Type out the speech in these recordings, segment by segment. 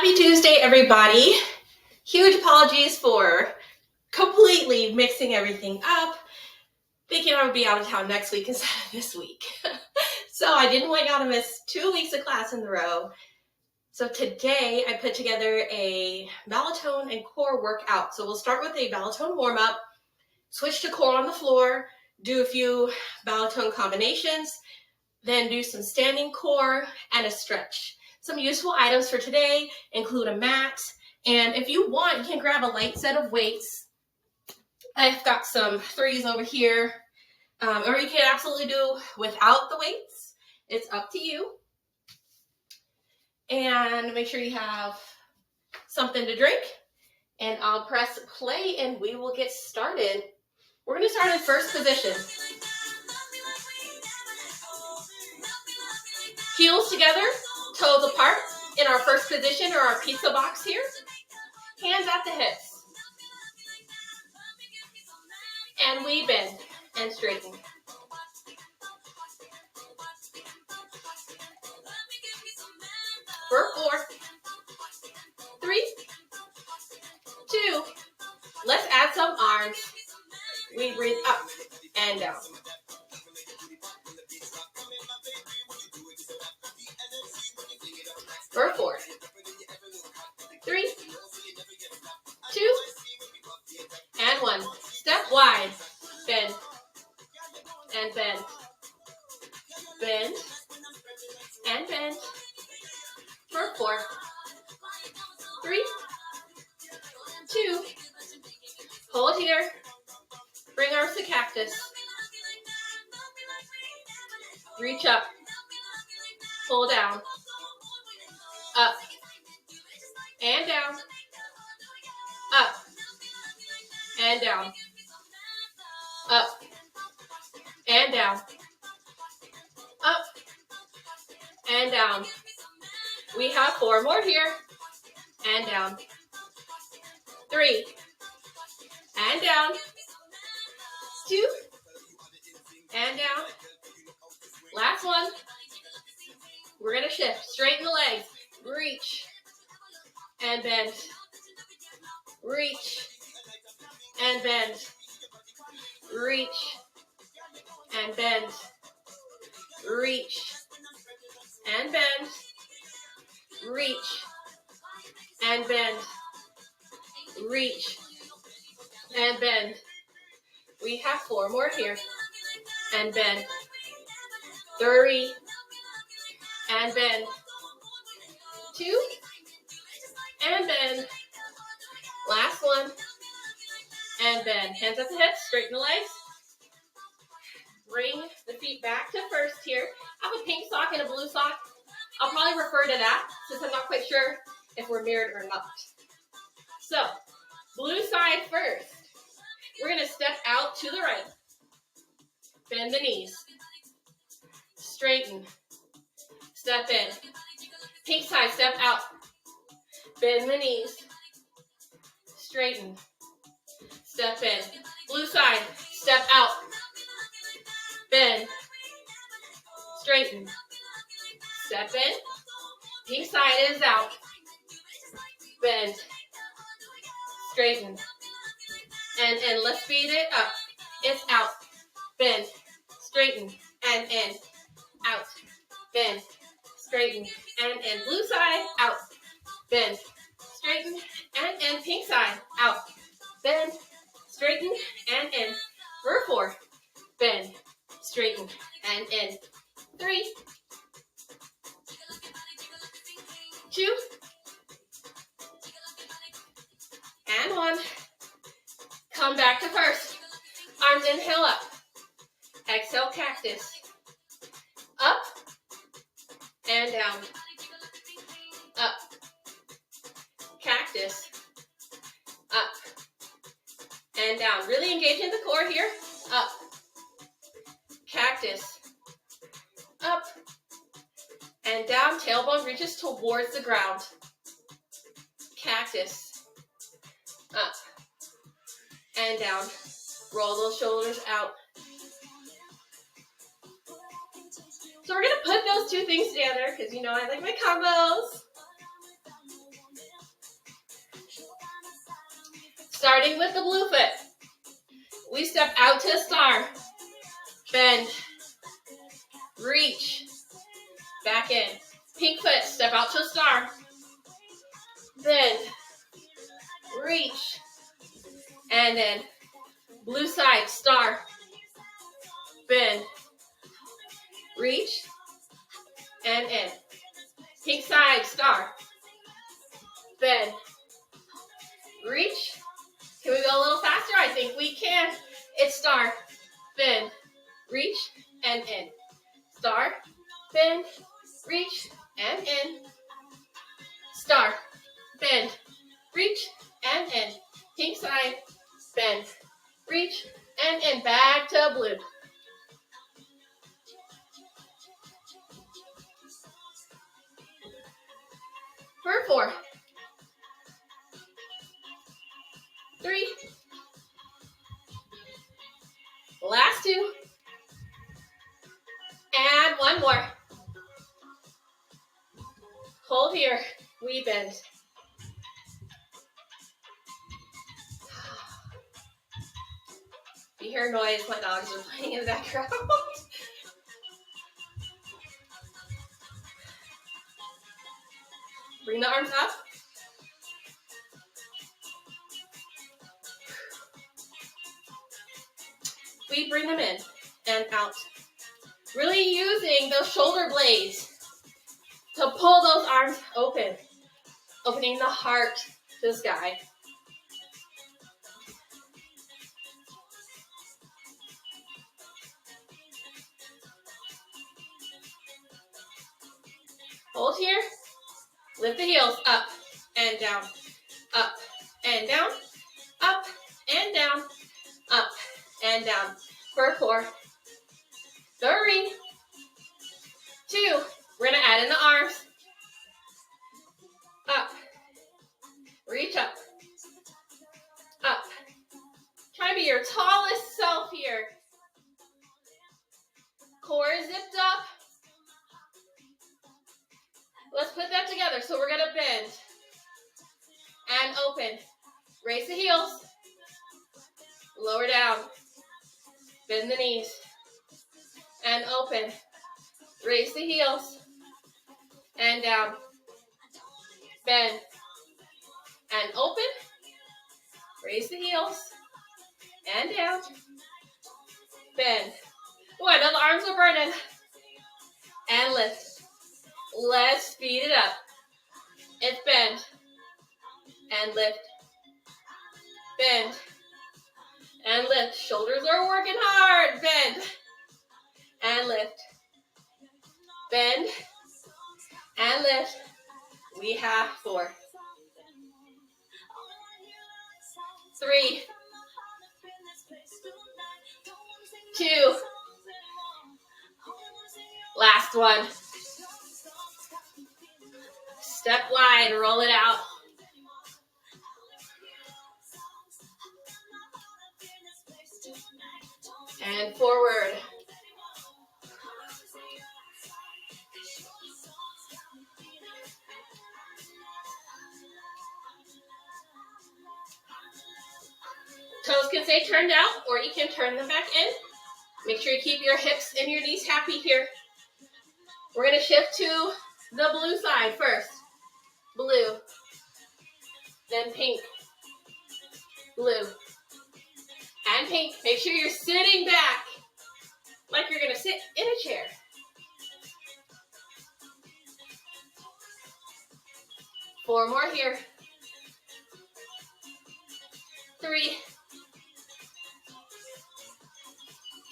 Happy Tuesday, everybody. Huge apologies for completely mixing everything up, thinking I would be out of town next week instead of this week. So I didn't want y'all to miss 2 weeks of class in a row. So today I put together a Balletone and Core workout. So we'll start with a Balletone warm-up, switch to Core on the floor, do a few Balletone combinations, then do some standing core and a stretch. Some useful items for today include a mat, and if you want, you can grab a light set of weights. I've got some threes over here, or you can absolutely do without the weights. It's up to you. And make sure you have something to drink, and I'll press play and we will get started. We're going to start in first position. Heels together, toes apart in our first position, or our pizza box here. Hands at the hips. And we bend and straighten. For 4, 3, 2. Let's add some arms. We breathe up and down. For 4, 3, 2, and 1. Step wide. Bend and bend. Bend and bend. For 4, 3, 2. Hold here. Bring arms to cactus. Reach up. Pull down. Up and down. Up and down. Up and down. Up and down. We have 4 more here. And down. 3 and down. 2 and down. Last one. We're going to shift. Straighten the legs. Reach and bend. Reach and bend. Reach and bend. Reach and bend. Reach and bend. Reach and bend. We have 4 more here. And bend. 3 and bend. 2 and bend. Last one. And bend. Hands at the hips. Straighten the legs. Bring the feet back to first here. I have a pink sock and a blue sock. I'll probably refer to that since I'm not quite sure if we're mirrored or not. So, blue side first. We're going to step out to the right. Bend the knees. Straighten. Step in. Pink side, step out. Bend the knees. Straighten. Step in. Blue side, step out. Bend. Straighten. Step in. Pink side is out. Bend. Straighten. And let's speed it up. It's out. Bend. Straighten. And in. Out. Bend. Straighten. And in. Blue side, out. Bend. Straighten. And in. Pink side, out. Bend. Straighten. And in. For 4. Bend. Straighten. And in. 3. 2. And 1. Come back to first. Arms inhale up. Exhale cactus. Up and down. Up. Cactus. Up and down. Really engaging the core here. Up. Cactus. Up and down. Tailbone reaches towards the ground. Cactus. Up and down. Roll those shoulders out. So we're going to put those two things together because you know I like my combos. Starting with the blue foot. We step out to a star. Bend. Reach. Back in. Pink foot, step out to a star. Bend. Reach. And in. Blue side, star. Bend. Reach. And in. Pink side, star. Bend. Reach. Can we go a little faster? I think we can. It's star. Bend. Reach. And in. Star. Bend. Reach. And in. Star. Bend. Reach. And in. Pink side. Bend. Reach. And in. Back to blue. For 4. 3. Last 2. And 1 more. Hold here. We bend. If you hear noise, my dogs are playing in the background. Bring the arms up. We bring them in and out. Really using those shoulder blades to pull those arms open. Opening the heart to the sky. Hold here. Lift the heels up and down, up and down, up and down, up and down. For 4, 3, 2. We're gonna add in the arms. Up. Reach up. Up. Try to be your tallest self here. Core is zipped up. Let's put that together. So we're gonna bend and open. Raise the heels. Lower down. Bend the knees. And open. Raise the heels. And down. Bend. And open. Raise the heels. And down. Bend. Oh, I know the arms are burning. And lift. Let's speed it up. It's bend. And lift. Bend. And lift. Shoulders are working hard. Bend. And lift. Bend. And lift. We have 4. 3. 2. Last one. Step wide, roll it out. And forward. Toes can stay turned out, or you can turn them back in. Make sure you keep your hips and your knees happy here. We're going to shift to the blue side first. Blue. Then pink. Blue. And pink. Make sure you're sitting back like you're going to sit in a chair. Four more here. 3.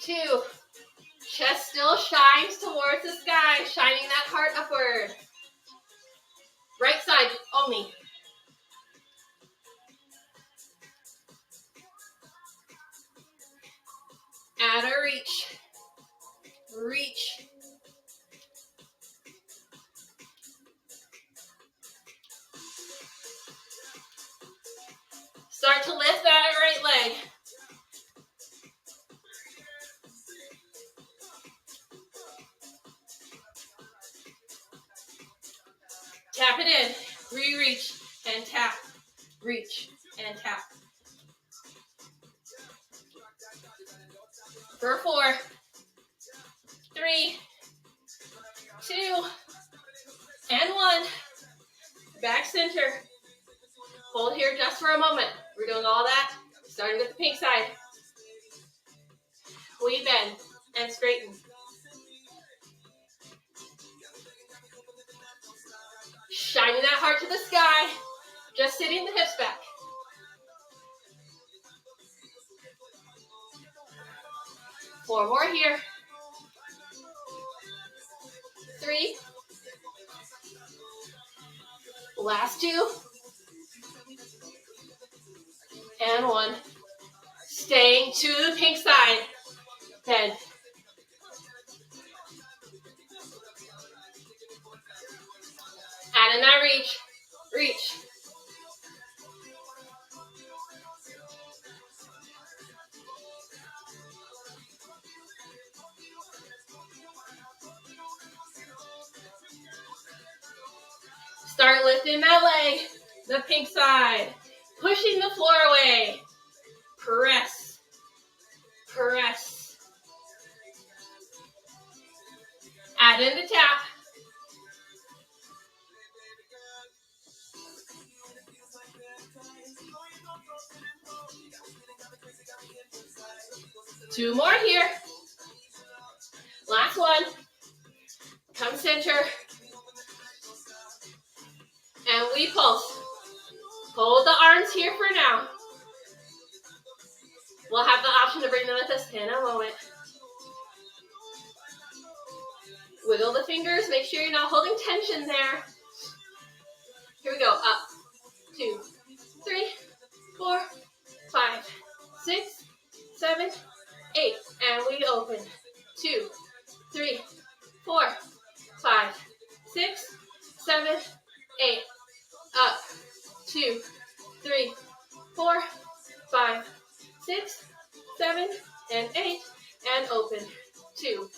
2. Chest still shines towards the sky, shining that heart upward. Right side only. Add a reach. Reach. Start to lift that right leg. Tap it in. Re-reach and tap. Reach and tap. For 4, 3, 2, and 1. Back center. Hold here just for a moment. We're doing all that, starting with the pink side. We bend and straighten. Shining that heart to the sky. Just sitting the hips back. 4 more here. 3. Last 2. And 1. Staying to the pink side. Bend. Add in that reach. Reach. Start lifting that leg, the pink side, pushing the floor away. Press, press. Add in the tap. Two more here. Last one. Come center. And we pulse. Hold the arms here for now. We'll have the option to bring them with us in a moment. Wiggle the fingers. Make sure you're not holding tension there. Here we go. Up. 2, 3, 4, 5, 6, 7, 8. And we open. 2, 3, 4, 5, 6, 7, 8. Up. 2, 3, 4, 5, 6, 7, and 8. And open. 2,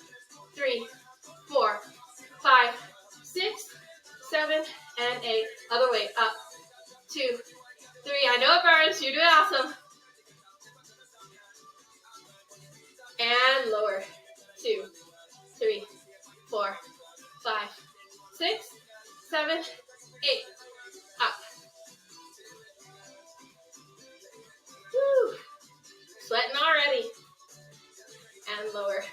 3, 4, 5, 6, 7, and 8. Other way. Up. 2, 3. I know it burns. You're doing awesome. And lower. 2, 3, 4, 5, 6, 7, 8. Up. Woo. Sweating already. And lower.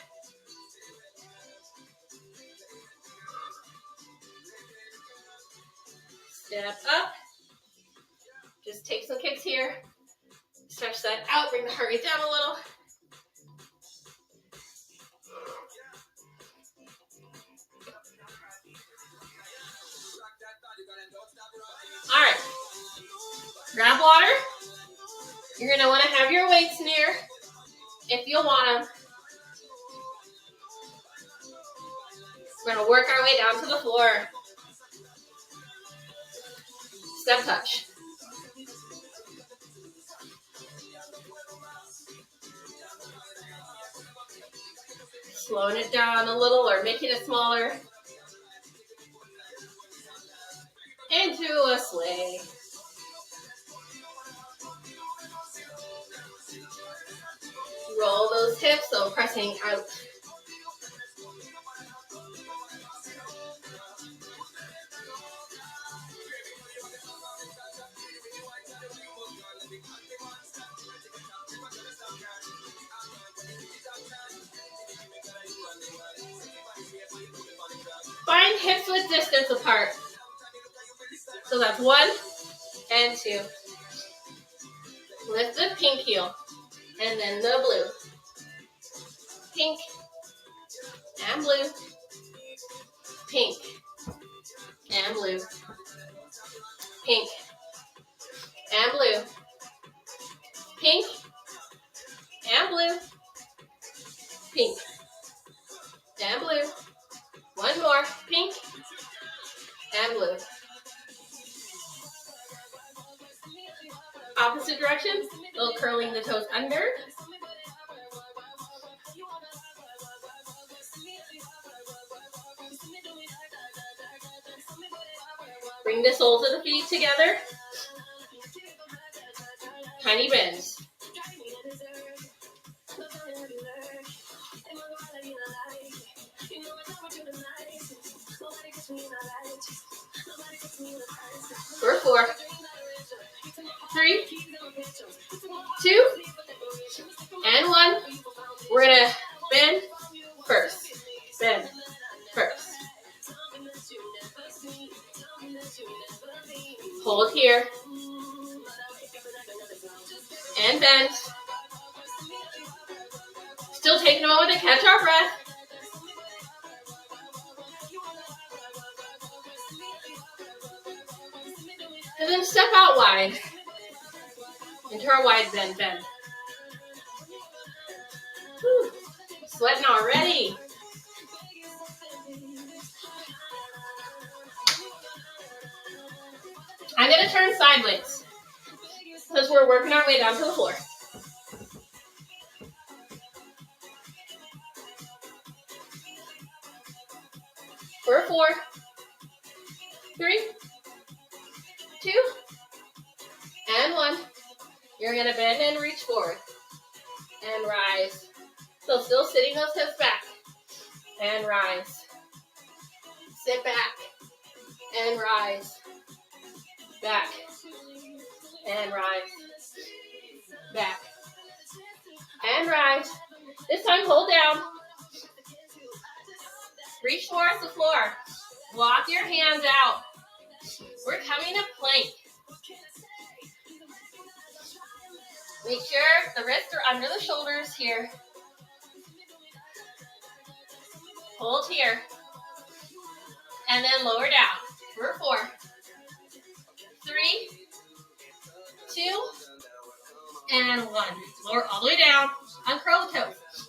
Step up. Just take some kicks here. Stretch that out. Bring the heart rate down a little. All right. Grab water. You're going to want to have your weights near if you want them. We're going to work our way down to the floor. Step touch. Slowing it down a little or making it smaller. Into a sway. Roll those hips, so pressing out. Find hips with distance apart. So that's 1 and 2. Lift the pink heel and then the blue. Pink and blue. Pink and blue. Pink and blue. Pink and blue. Pink and blue. One more. Pink and blue. Opposite direction. A little curling the toes under. Bring the soles of the feet together. Tiny bends. For 4, 3, 2, and 1. We're gonna bend first. Bend first. Hold here. And bend. Still taking a moment to catch our breath. And then step out wide into our wide bend. Whew. Sweating already. I'm going to turn sideways because we're working our way down to the floor. For 4, 3, 2, and 1. You're going to bend and reach forward and rise. So still sitting those hips back and rise. Sit back and rise. Back and rise. Back and rise. This time hold down. Reach towards the floor. Walk your hands out. We're coming to plank. Make sure the wrists are under the shoulders here. Hold here. And then lower down. For 4, 3, 2, and 1. Lower all the way down. Uncurl the toes.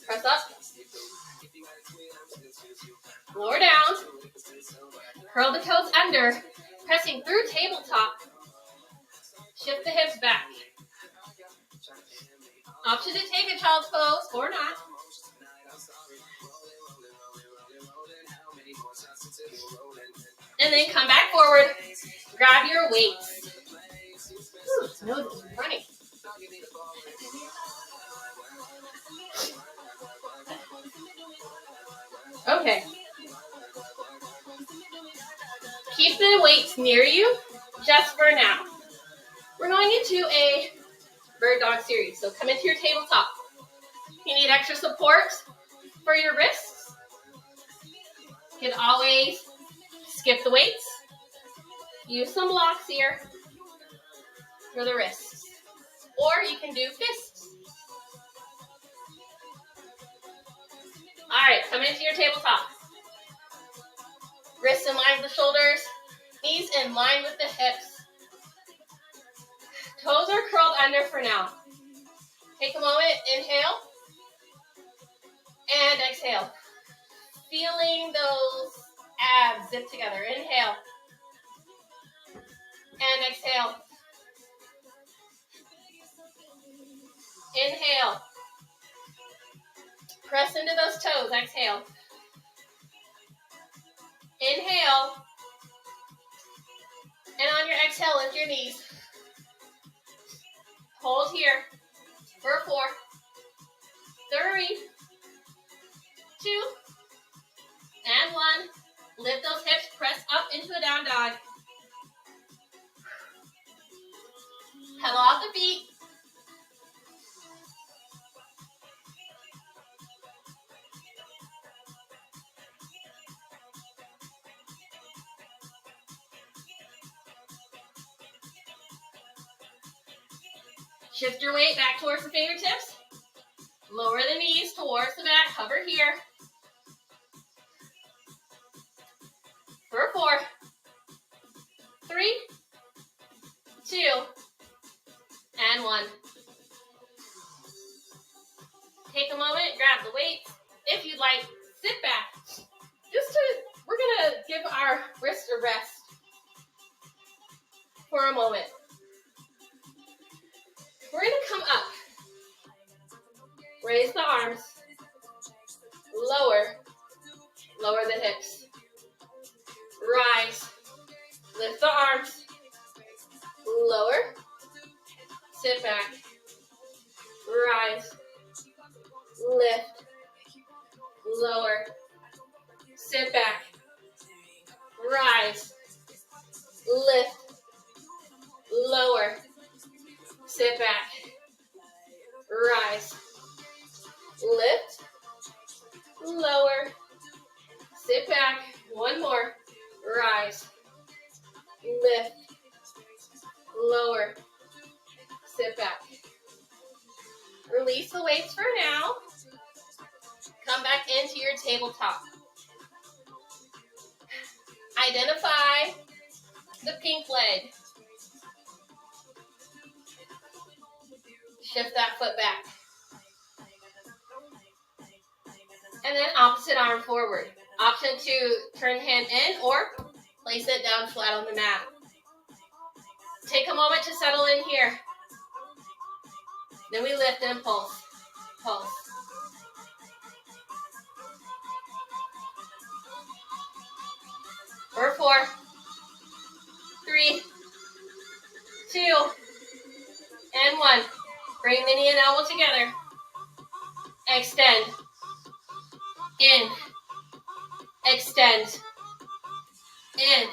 Press up. Lower down. Curl the toes under. Pressing through tabletop. Shift the hips back. Option to take a child's pose or not. And then come back forward. Grab your weights. Ooh, nose is running. Okay. Keep the weights near you just for now. We're going into a bird dog series. So come into your tabletop. If you need extra support for your wrists, you can always skip the weights. Use some blocks here for the wrists. Or you can do fists. All right, come into your tabletop. Wrists in line with the shoulders, knees in line with the hips. Toes are curled under for now. Take a moment, inhale, and exhale. Feeling those abs zip together. Inhale, and exhale. Inhale. Press into those toes, exhale. Inhale. And on your exhale, lift your knees. Hold here for 4, 3, 2, and 1. Lift those hips, press up into a down dog. Pedal off the feet. Shift your weight back towards the fingertips. Lower the knees towards the back. Hover here. For 4, 3, 2, and 1. Take a moment, grab the weights. If you'd like, sit back. We're gonna give our wrists a rest for a moment. We're gonna come up. Raise the arms. Lower the hips. Rise. Lift the arms. Lower. Sit back. Rise. Lift. Lower. Sit back. Identify the pink leg. Shift that foot back. And then opposite arm forward. Option to turn the hand in or place it down flat on the mat. Take a moment to settle in here. Then we lift and pulse. Pulse. For 4, 3, 2, and 1. Bring the knee and elbow together. Extend. In. Extend. In.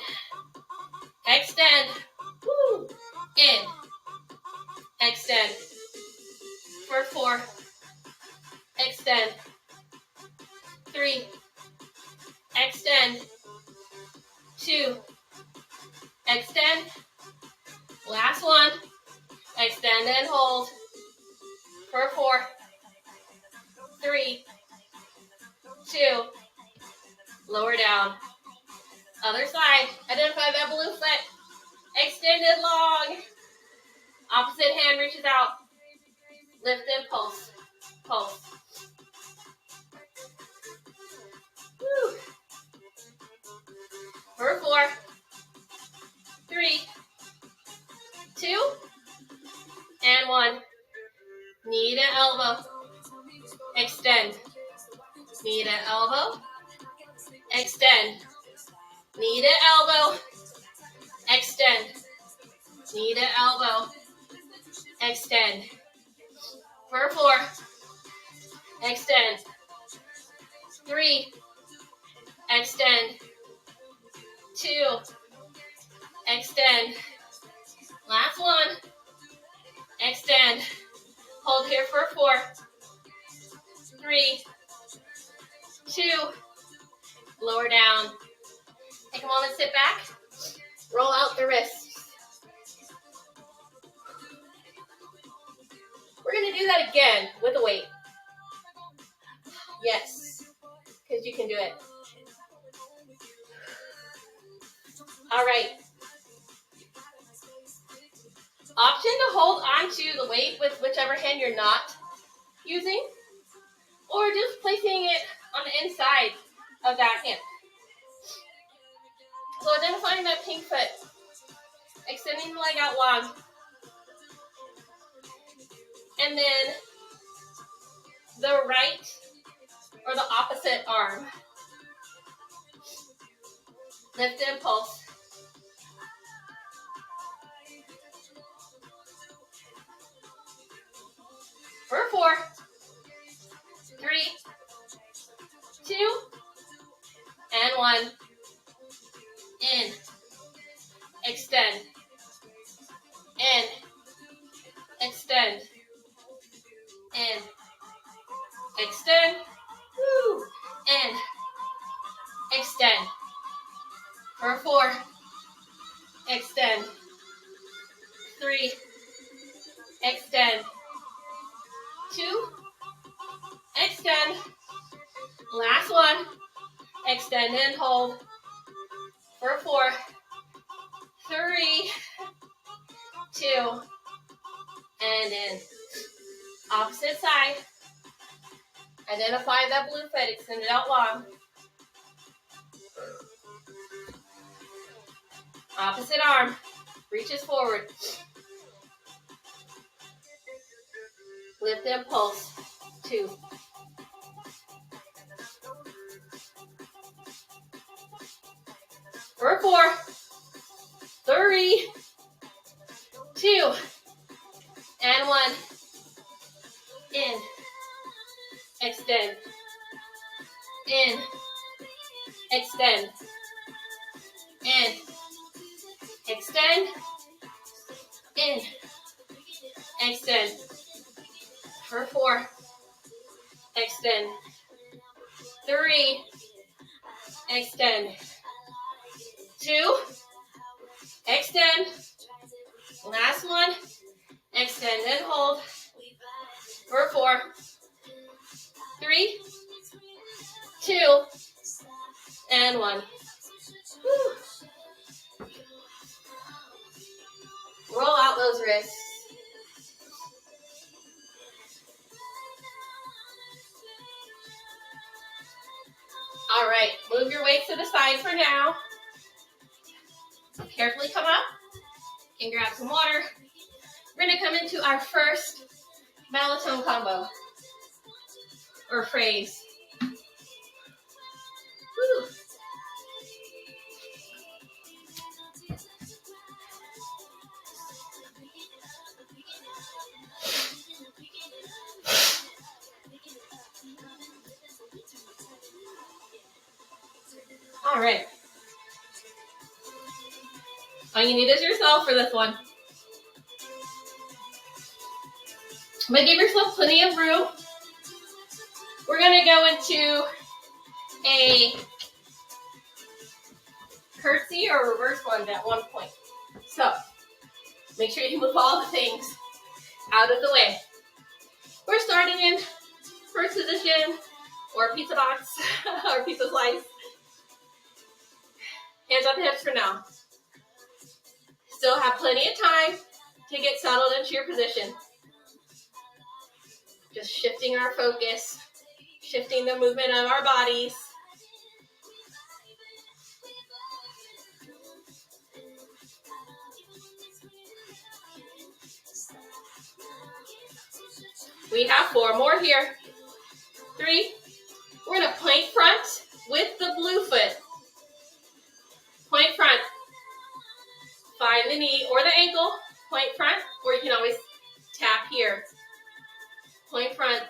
Extend. Woo. In. Extend. For 4. Extend. 3. Extend. 2. Extend. Last one. Extend and hold. For 4. 3. 2. Lower down. Other side. Identify that blue foot. Extended long. Opposite hand reaches out. Lift and pulse. Pulse. Woo. For 4, 3, 2, and 1. Knee to elbow. Extend. Knee to elbow. Extend. Knee to elbow. Extend. Knee to elbow. Extend. For 4. Extend. 3. Extend. 2. Extend. Last one. Extend. Hold here for 4. 3. 2. Lower down. Take a moment, sit back. Roll out the wrists. We're going to do that again with a weight. Yes, because you can do it. All right. Option to hold onto the weight with whichever hand you're not using, or just placing it on the inside of that hand. So identifying that pink foot, extending the leg out long, and then the right or the opposite arm. Lift and pulse. For 4, 3, 2, and 1. In. Extend. In. Extend. In. Extend. Woo. In. Extend. For 4. Extend. 3. Extend. 2. Extend. Last one. Extend and hold. For 4. 3. 2. And in. Opposite side. Identify that blue foot. Extend it out long. Opposite arm. Reaches forward. Lift and pulse. 2. For 4. 3. 2. And 1. In. Extend. In. Extend. In. Extend. In. Extend. For 4. Extend. 3. Extend. 2. Extend. Last one. Extend and hold. For 4. 3. 2. And 1. Whew. Roll out those wrists. All right, move your weight to the side for now. Carefully come up and grab some water. We're gonna come into our first Balletone combo, or phrase. Woo. All right. All you need is yourself for this one. But give yourself plenty of room. We're gonna go into a curtsy or reverse lunge at one point. So make sure you move all the things out of the way. We're starting in first position or pizza box or pizza slice. Hands on the hips for now. Still have plenty of time to get settled into your position. Just shifting our focus, shifting the movement of our bodies. We have 4 more here. 3. We're going to plank front with the blue foot. Plank front. Find the knee or the ankle. Plank front, or you can always tap here. Plank front.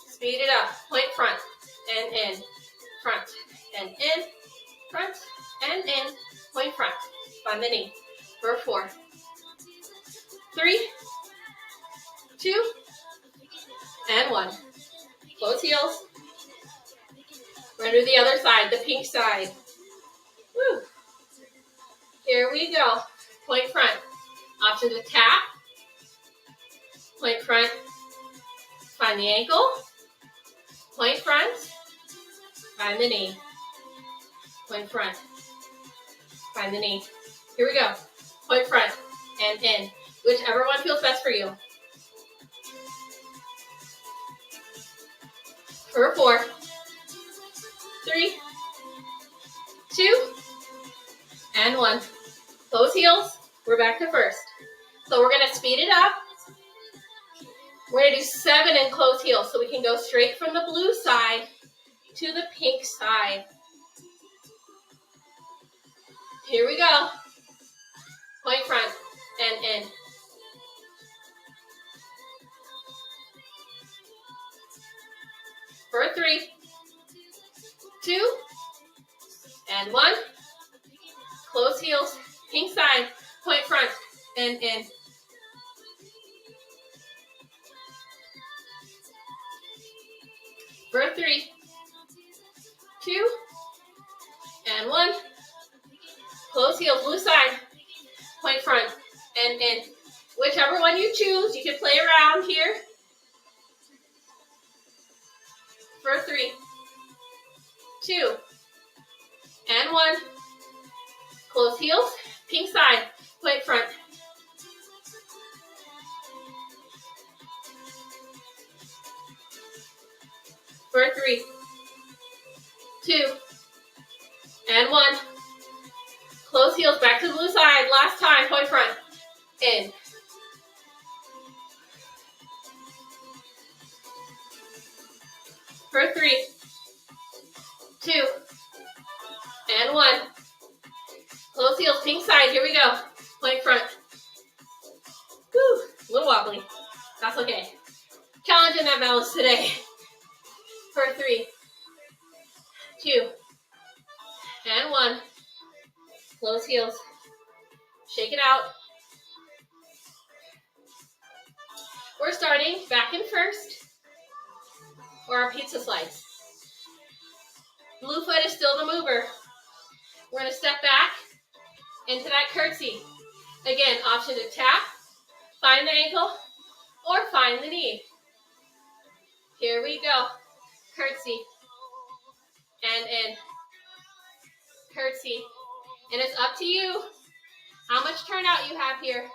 Speed it up. Plank front and in. Front and in. Front and in. Plank front. Find the knee. For 4. 3, 2, and 1. Close heels. We're going to do the other side, the pink side. Woo. Here we go. Plank front. Option to tap. Plank front. Find the ankle. Plank front. Find the knee. Plank front. Find the knee. Here we go. Plank front and in. Whichever one feels best for you. For 4, 3, 2, and 1. Close heels. We're back to first. So we're going to speed it up. We're going to do 7 in close heels so we can go straight from the blue side to the pink side. Here we go. Plank front and in. For 3, 2, and 1. Close heels, pink side, point front, and in. For 3, 2, and 1. Close heels, blue side, point front, and in. Whichever one you choose, you can play around here. For 3, 2, and 1. Close heels, pink side, point front. For 3, 2, and 1. Close heels, back to the blue side. Last time, point front, in. For 3, 2, and 1. Close heels, pink side. Here we go. Plank front. Woo, a little wobbly. That's okay. Challenging that balance today. For 3, 2, and 1. Close heels. Shake it out. We're starting back in first, or our pizza slice. Blue foot is still the mover. We're going to step back into that curtsy. Again, option to tap, find the ankle, or find the knee. Here we go. Curtsy. And in. curtsy. And it's up to you how much turnout you have here,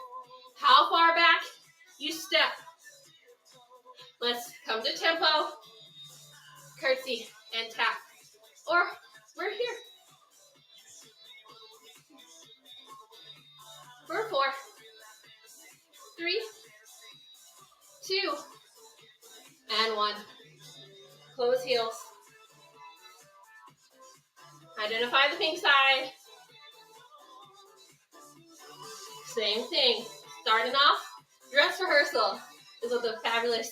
how far back you step. Let's come to tempo, curtsy, and tap. Or we're here. For 4, 3, 2, and 1. Close heels. Identify the pink side. Same thing. Starting off, dress rehearsal is what the fabulous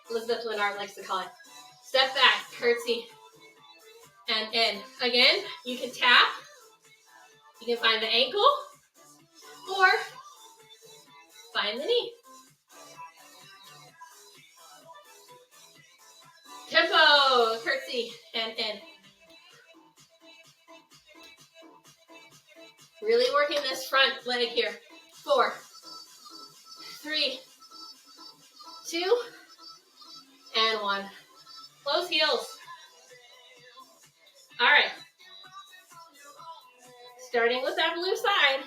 Elizabeth Lennard likes to call it. Step back, curtsy, and in. Again, you can tap. You can find the ankle or find the knee. Tempo, curtsy, and in. Really working this front leg here. 4, 3, 2, and 1. Close heels. All right. Starting with that blue side.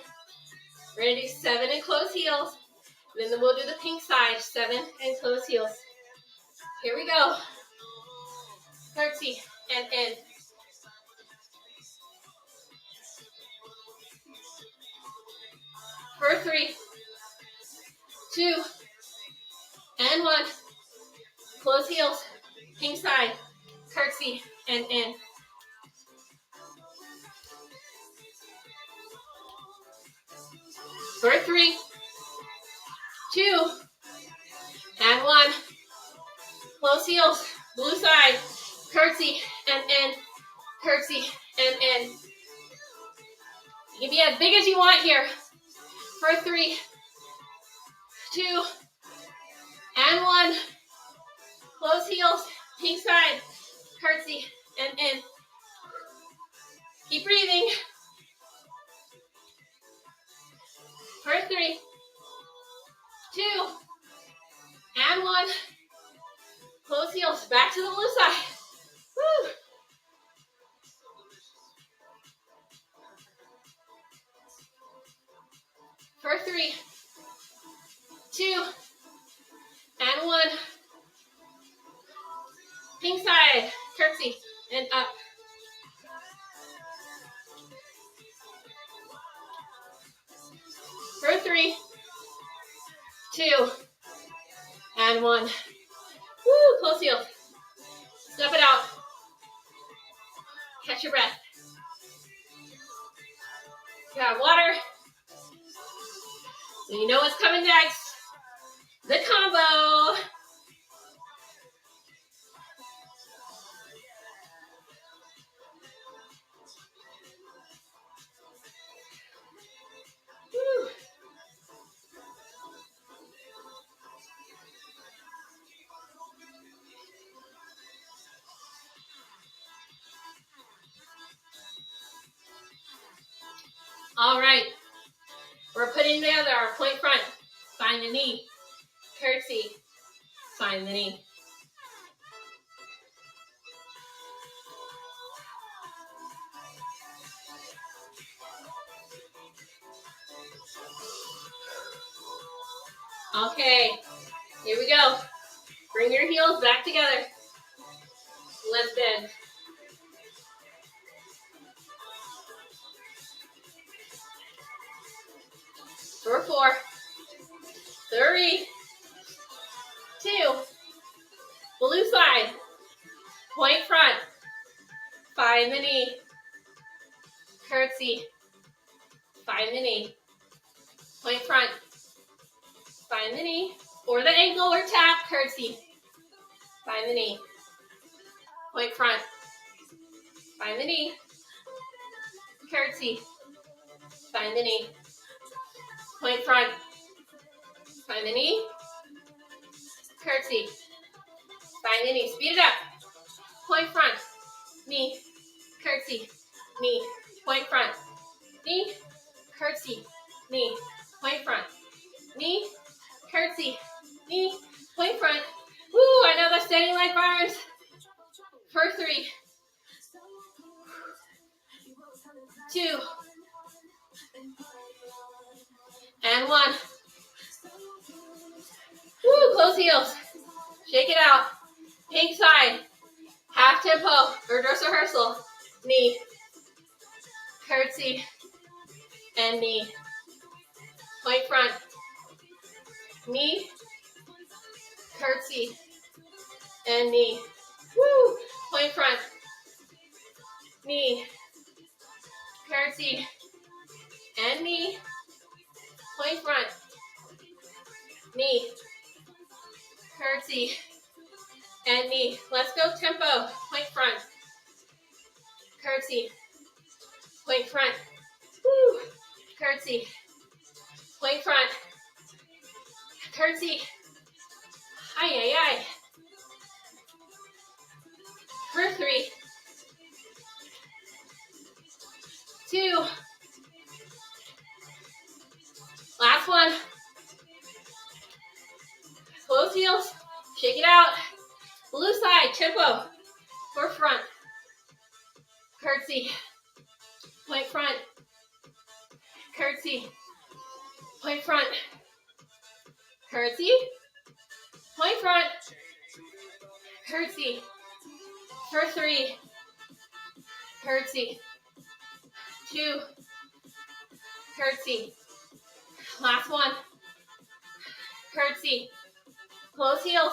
We're going to do 7 and close heels. Then we'll do the pink side, 7 and close heels. Here we go. Curtsy and in. For 3, 2, and 1. Close heels, pink side, curtsy, and in. For 3, 2, and 1. Close heels, blue side, curtsy, and in, curtsy, and in. You can be as big as you want here. For 3, 2, and 1. Close heels, pink side, curtsy, and in. Keep breathing. For 3, 2, and 1. Close heels, back to the blue side. Woo. For 3, 2, and 1. Pink side, curtsy, and up. For 3, 2, and 1. Woo, close heel. Step it out. Catch your breath. Grab water. So you know what's coming next. The combo. Woo. All right, we're putting together our point front. Find the knee, curtsy, find the knee. Okay, here we go. Bring your heels back together. Let's bend. For 4, 3, 2, blue side, point front, find the knee, curtsy, find the knee, point front, find the knee, or the ankle or tap, curtsy, find the knee, point front, find the knee, curtsy, find the knee, point front, find the knee, curtsy, find the knee, speed it up, point front, knee, curtsy, knee, point front, knee, curtsy, knee, point front, knee, curtsy, knee, point front. Woo, I know that's standing leg burns. For 3, 2, and 1. Woo, close heels. Shake it out. Pink side. Half tempo or dress rehearsal. Knee. Curtsy. And knee. Point front. Knee. Curtsy. And knee. Woo. Point front. Knee. Curtsy. And knee. Point front. Knee. Curtsy. And knee. Let's go tempo. Point front. Curtsy. Point front. Woo. Curtsy. Point front. Curtsy. Ay, ay, ay. For 3, 2. Last one. Close heels. Shake it out. Blue side, tempo. For front. Curtsy. Point front. Curtsy. Point front. Curtsy. Point front. Curtsy. For 3. Curtsy. 2. Curtsy. Last one. Curtsy. Close heels.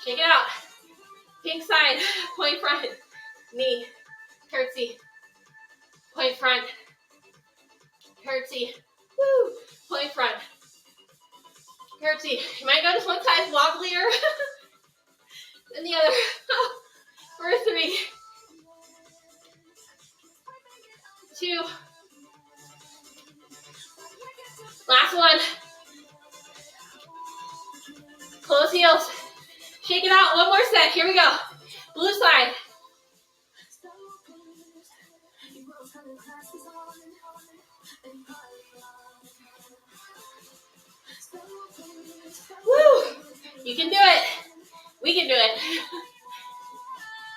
Shake it out. Pink side. Point front. Knee. Curtsy. Point front. Curtsy. Woo. Point front. Curtsy. You might notice one side's wobblier than the other. For 3, 2. Last one. Close heels. Shake it out. One more set. Here we go. Blue side. Woo! You can do it. We can do it.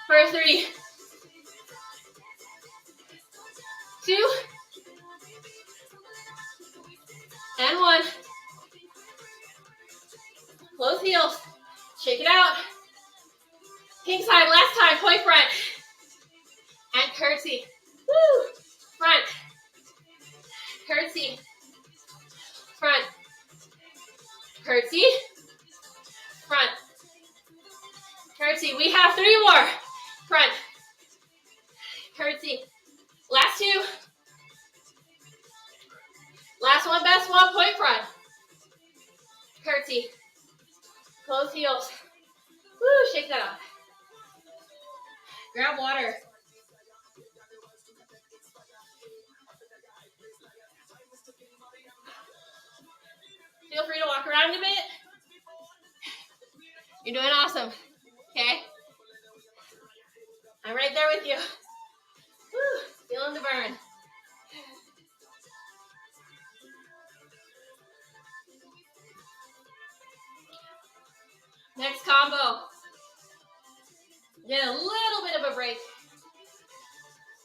For 3, 2, and 1. Close heels. Shake it out. Pink side, last time, point front. And curtsy. Woo! Front. Curtsy. Front. Curtsy. Front. Curtsy. We have 3 more. Front. Curtsy. Last 2. Last one, best one, point front. Curtsy. Close heels. Woo, shake that off. Grab water. Feel free to walk around a bit. You're doing awesome. Okay? I'm right there with you. Woo, feeling the burn. Next combo. Get a little bit of a break.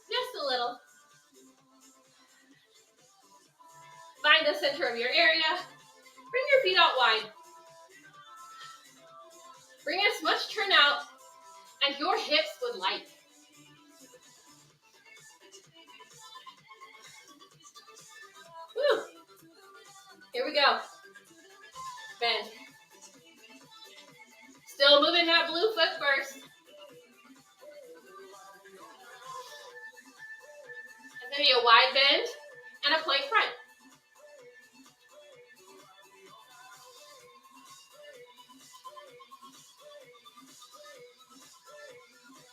Just a little. Find the center of your area. Bring your feet out wide. Bring as much turnout as your hips would like. Woo. Here we go. Bend. Still moving that blue foot first. It's going to be a wide bend and a point front.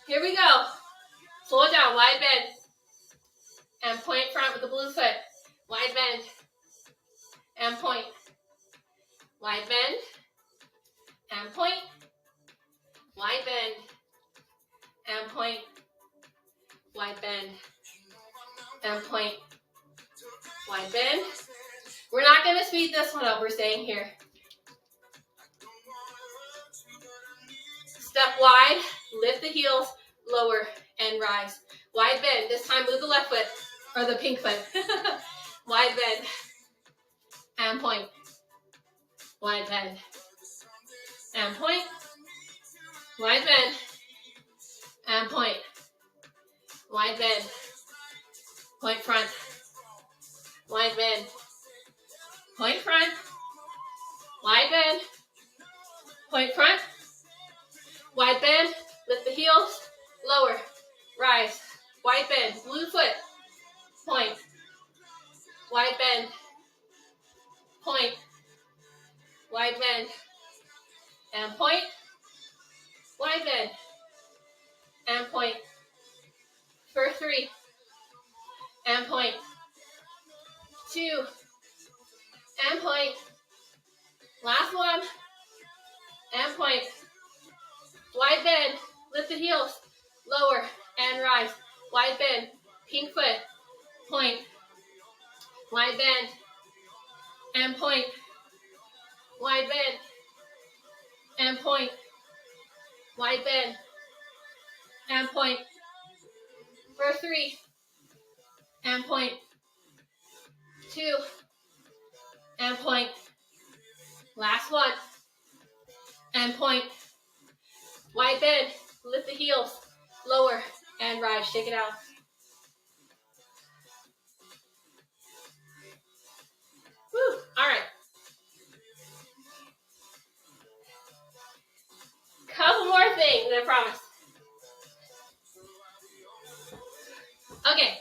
Here we go. Slow it down. Wide bend. And point front with the blue foot. Wide bend. And point. Wide bend. And point. Wide bend. And point. Wide bend. And point. Wide bend. We're not going to speed this one up. We're staying here. Step wide. Lift the heels. Lower and rise. Wide bend. This time move the left foot. or the pink foot. Wide bend and point. Wide bend and point. Wide bend and point. Wide bend. Point front. Wide bend. Point front. Wide bend. Point front. Wide bend. Lift the heels. Lower. Rise. Wide bend. Blue foot. Point. Wide bend. Point. Wide bend. And point. Wide bend. And point. For 3. And point. 2. And point. Last one. And point. Wide bend. Lift the heels. Lower and rise. Wide bend. Pink foot. Point. Wide bend. And point. Wide bend. And point. Wide bend. And point. For 3. And point. 2. And point. Last one. And point. Wide bend. Lift the heels. Lower and rise. Shake it out. Woo. All right. Couple more things, I promise. Okay.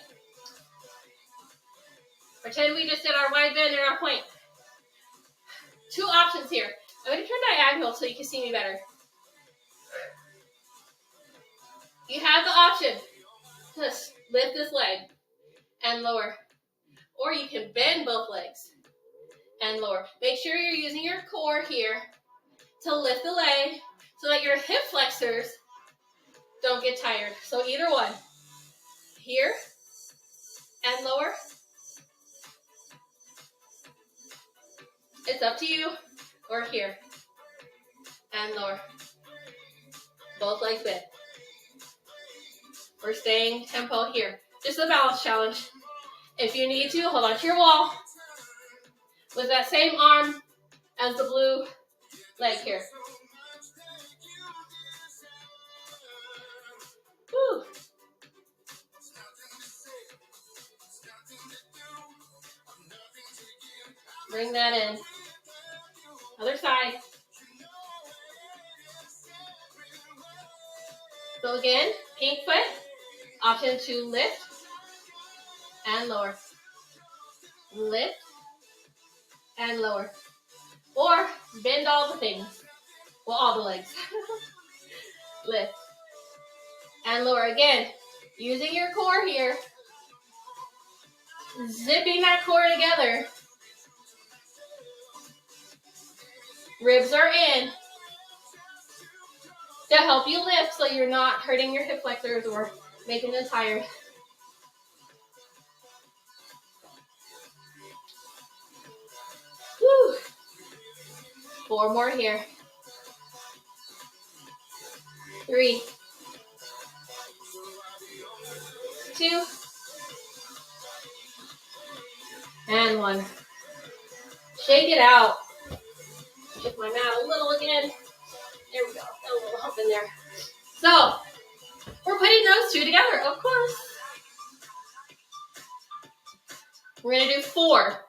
Pretend we just did our wide bend and our point. 2 options here. I'm going to turn diagonal so you can see me better. You have the option to lift this leg and lower. Or you can bend both legs and lower. Make sure you're using your core here to lift the leg so that your hip flexors don't get tired. So either one. Here and lower. It's up to you. Or here and lower. Both legs bent. We're staying tempo here. Just a balance challenge. If you need to, hold on to your wall with that same arm as the blue leg here. Woo. Bring that in. Other side. So again, pink foot. Option to lift and lower. Lift and lower. Or bend all the things. Well, all the legs. Lift and lower. Again, using your core here. Zipping that core together. Ribs are in to help you lift so you're not hurting your hip flexors or making them tired. Woo. 4 more here. 3, 2, and 1. Shake it out. Shift my mat a little again. There we go. Got a little hump in there. So, we're putting those 2 together, of course. We're going to do 4.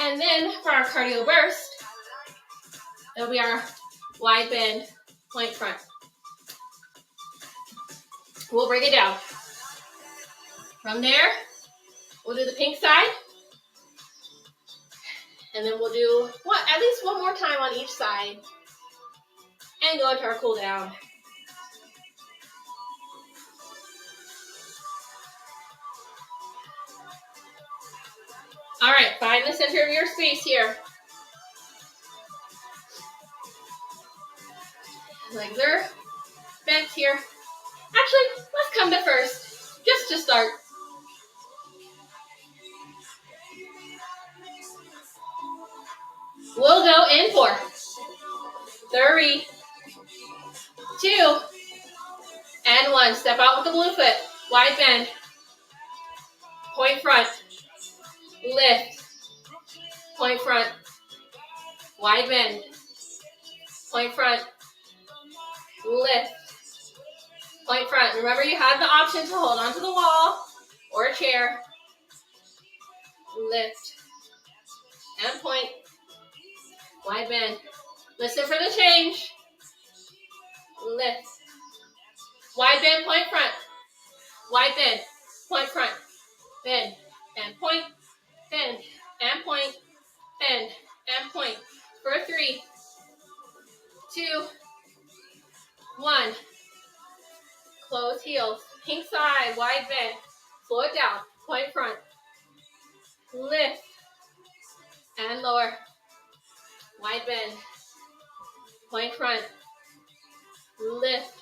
And then for our cardio burst, it'll be our wide bend, point front. We'll break it down. From there, we'll do the pink side. And then we'll do at least one more time on each side. And go into our cool down. All right, find the center of your space here. Legs are bent here. Actually, let's come to first, just to start. We'll go in 4, 3, 2, and 1. Step out with the blue foot. Wide bend. point front, lift, point front, wide bend, point front, lift, point front. Remember, you have the option to hold onto the wall or a chair. Lift and point, wide bend. Listen for the change. Lift, wide bend, point front, wide bend, point front, bend and point, bend and point, bend and point. For 3, 2, 1. Close heels, pink side, wide bend. Slow it down, point front, lift and lower, wide bend, point front, lift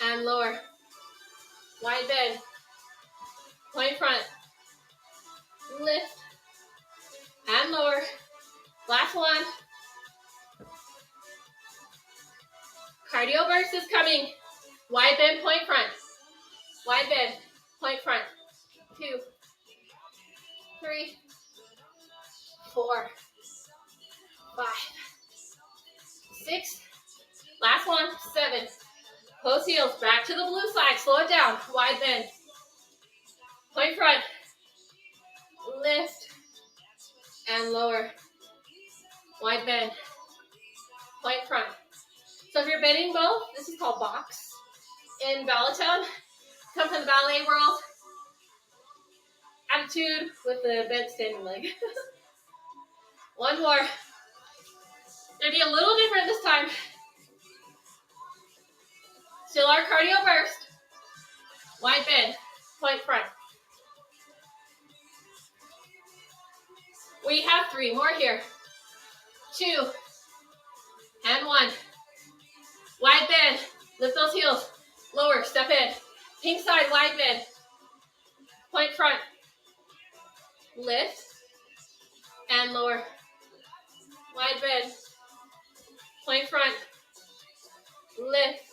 and lower, wide bend, point front, lift and lower. Last one. Cardio burst is coming. Wide bend, point front, wide bend, point front. 2, 3, 4, 5, 6. Last one. 7. Close heels, back to the blue side. Slow it down, wide bend, point front, lift and lower, wide bend, point front. So if you're bending both, this is called box. In Balletone, come from the ballet world. Attitude with the bent standing leg. One more. Gonna be a little different this time. Still our cardio burst. Wide bend, point front. We have 3 more here. 2 and 1. Wide bend, lift those heels. Lower, step in. Pink side, wide bend. Point front. Lift and lower. Wide bend. Point front. Lift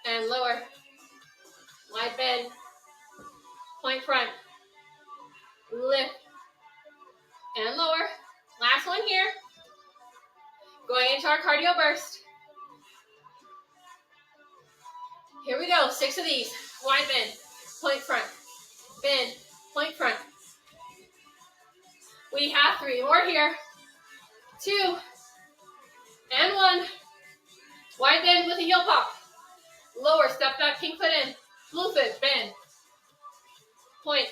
and lower. Wide bend. Point front. Lift and lower. Last one here. Going into our cardio burst. Here we go. 6 of these. Wide bend. Point front. Bend. Point front. We have 3 more here. 2 and 1. Wide bend with a heel pop. Lower, step back, pink foot in. Blue foot, bend. Point.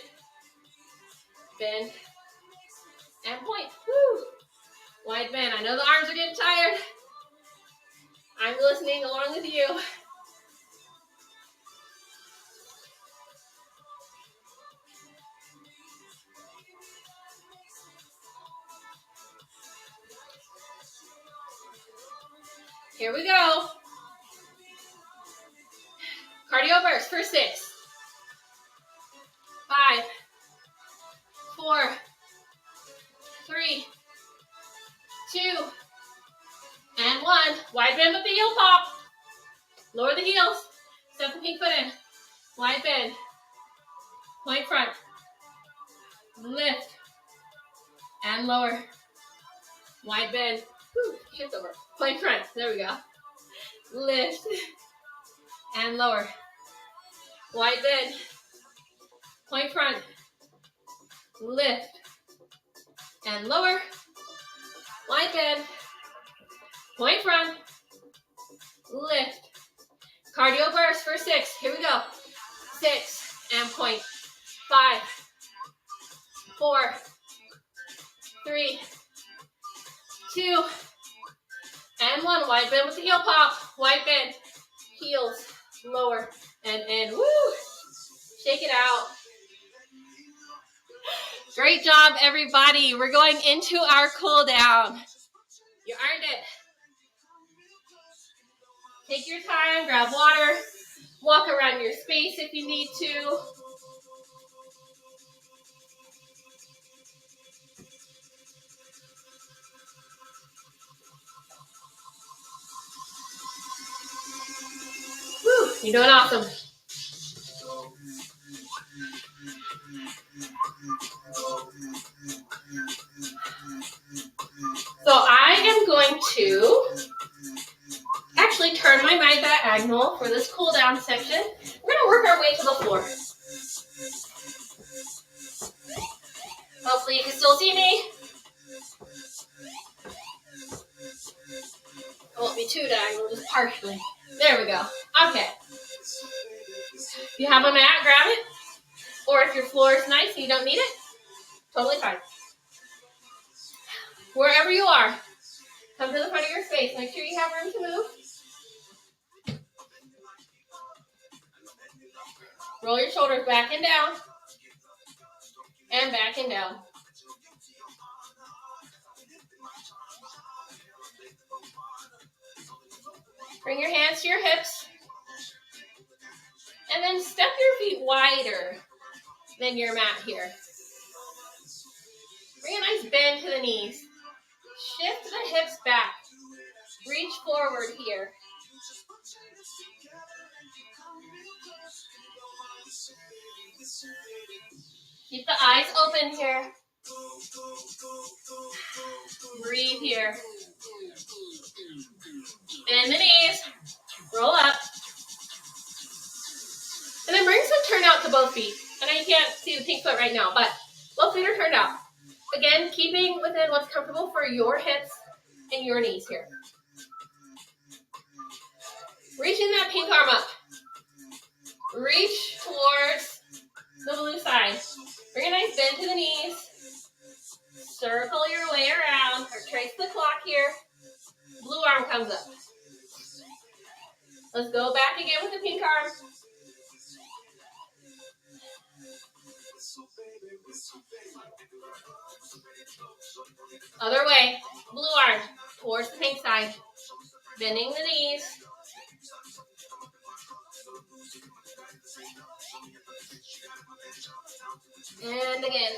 Bend. And point. Woo. Wide bend. I know the arms are getting tired. I'm listening along with you. Here we go. Cardio burst for 6, 5, 4, 3, 2, and 1. Wide bend with the heel pop. Lower the heels. Step the pink foot in. Wide bend. Point front. Lift. And lower. Wide bend. Whew, shift over. Point front. There we go. Lift. And lower. Wide bend. Point front. Lift. And lower. Wide bend. Point front. Lift. Cardio burst for 6. Here we go. 6 and point. 5, 4, 3, 2, and 1. Wide bend with the heel pop. Wide bend. Heels. Lower. And in. Woo! Shake it out. Great job, everybody. We're going into our cool down. You earned it. Take your time, grab water, walk around your space if you need to. Woo, you're doing awesome. going to actually turn my mat diagonal for this cool down section. We're going to work our way to the floor. Hopefully you can still see me. It won't be too diagonal, just partially. There we go. Okay. If you have a mat, grab it. Or if your floor is nice and you don't need it, totally fine. Wherever you are, come to the front of your space. Make sure you have room to move. Roll your shoulders back and down. And back and down. Bring your hands to your hips. And then step your feet wider than your mat here. Bring a nice bend to the knees. Shift the hips back. Reach forward here. Keep the eyes open here. Breathe here. Bend the knees. Roll up. And then bring some turnout to both feet. I know you can't see the pink foot right now, but both feet are turned out. Again, keeping within what's comfortable for your hips and your knees here. Reaching that pink arm up. Reach towards the blue side. Bring a nice bend to the knees. Circle your way around, or trace the clock here. Blue arm comes up. Let's go back again with the pink arm. Other way. Blue arm towards the pink side. Bending the knees. And again.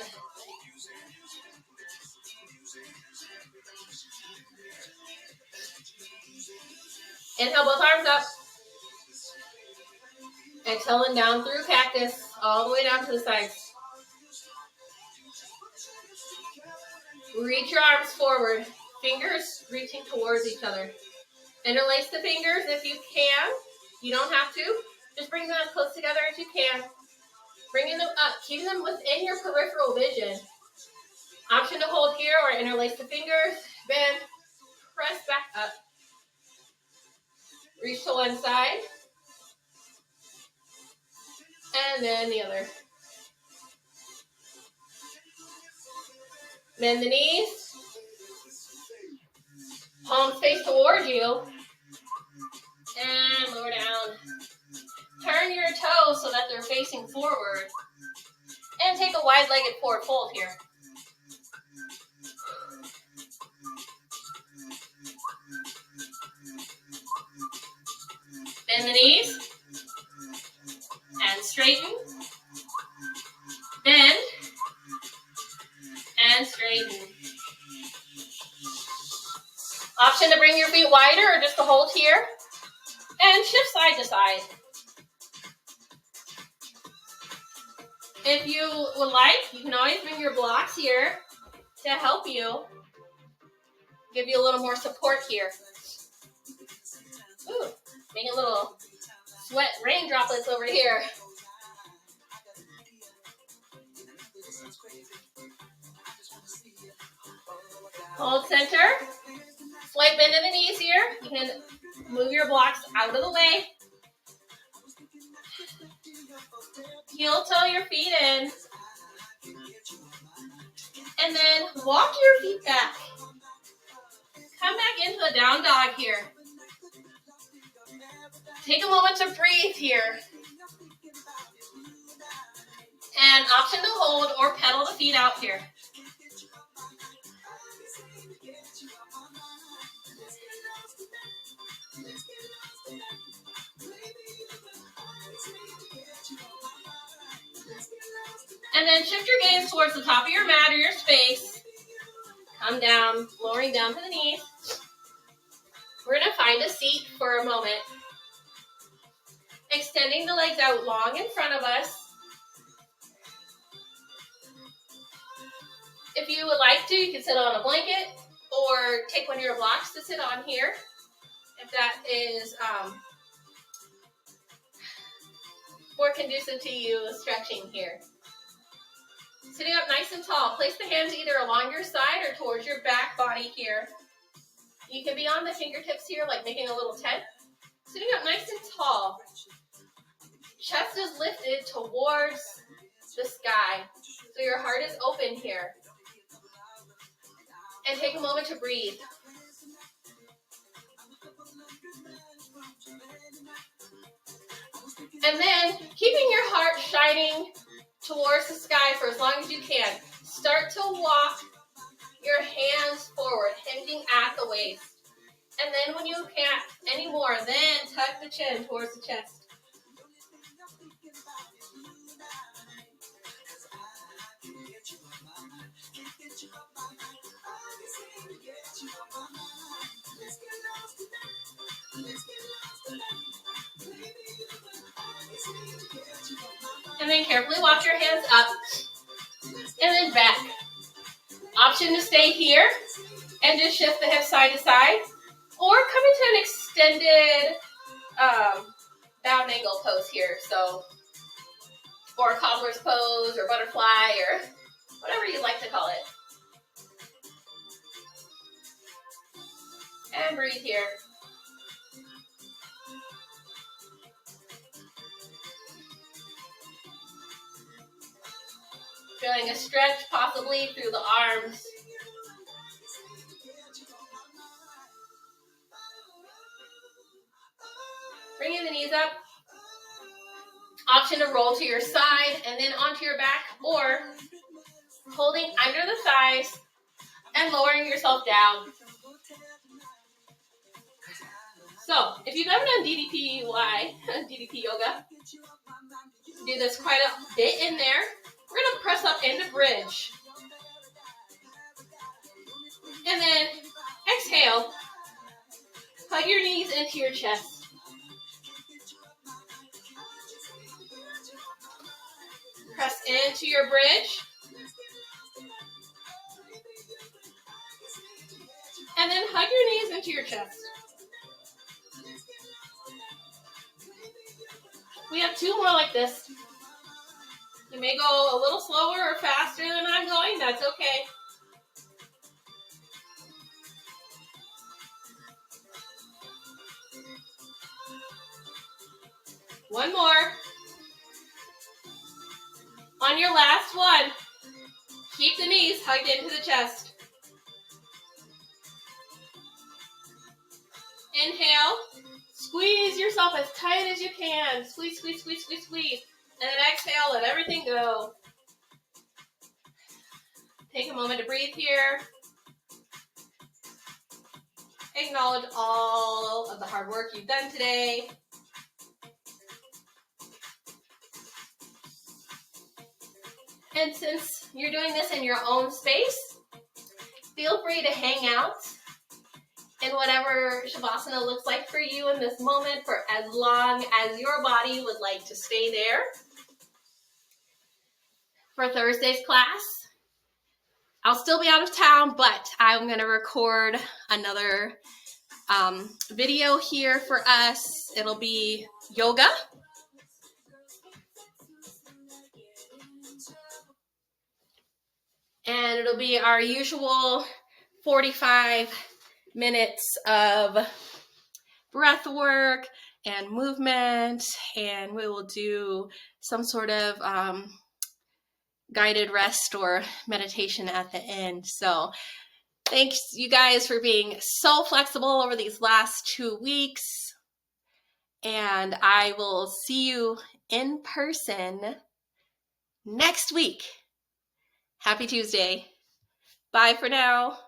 Inhale both arms up. Exhaling down through cactus, all the way down to the sides. Reach your arms forward. Fingers reaching towards each other. Interlace the fingers if you can. You don't have to. Just bring them as close together as you can. Bringing them up. Keep them within your peripheral vision. Option to hold here or interlace the fingers. Bend. Press back up. Reach to one side. And then the other. Bend the knees. Palms face towards you. And lower down. Turn your toes so that they're facing forward. And take a wide-legged forward fold here. Bend the knees. And straighten. Bend. And straighten. Option to bring your feet wider or just to hold here. And shift side to side. If you would like, you can always bring your blocks here to help you. Give you a little more support here. Ooh, making a little sweat rain droplets over here. Hold center. Slight bend in the knees here. You can move your blocks out of the way. Heel toe your feet in. And then walk your feet back. Come back into a down dog here. Take a moment to breathe here. And option to hold or pedal the feet out here. And then shift your gaze towards the top of your mat or your space. Come down, lowering down to the knees. We're going to find a seat for a moment. Extending the legs out long in front of us. If you would like to, you can sit on a blanket or take one of your blocks to sit on here if that is more conducive to you stretching here. Sitting up nice and tall. Place the hands either along your side or towards your back body here. You can be on the fingertips here, like making a little tent. Sitting up nice and tall. Chest is lifted towards the sky. So your heart is open here. And take a moment to breathe. And then keeping your heart shining towards the sky for as long as you can. Start to walk your hands forward, hinging at the waist. And then when you can't anymore, then tuck the chin towards the chest. And then carefully walk your hands up and then back. Option to stay here and just shift the hips side to side, or come into an extended bound angle pose here. So, or cobbler's pose or butterfly or whatever you'd like to call it. And breathe here. Feeling a stretch possibly through the arms. Bringing the knees up. Option to roll to your side and then onto your back, or holding under the thighs and lowering yourself down. So, if you've ever done DDP yoga, do this quite a bit in there. We're going to press up into bridge. And then exhale. Hug your knees into your chest. Press into your bridge. And then hug your knees into your chest. We have two more like this. You may go a little slower or faster than I'm going. That's okay. One more. On your last one, keep the knees hugged into the chest. Inhale. Squeeze yourself as tight as you can. Squeeze, squeeze, squeeze, squeeze, squeeze. And then exhale, let everything go. Take a moment to breathe here. Acknowledge all of the hard work you've done today. And since you're doing this in your own space, feel free to hang out in whatever Shavasana looks like for you in this moment for as long as your body would like to stay there. For Thursday's class, I'll still be out of town, but I'm going to record another video here for us. It'll be yoga. And it'll be our usual 45 minutes of breath work and movement, and we will do some sort of guided rest or meditation at the end. So thanks you guys for being so flexible over these last 2 weeks, and I will see you in person next week. Happy Tuesday. Bye for now.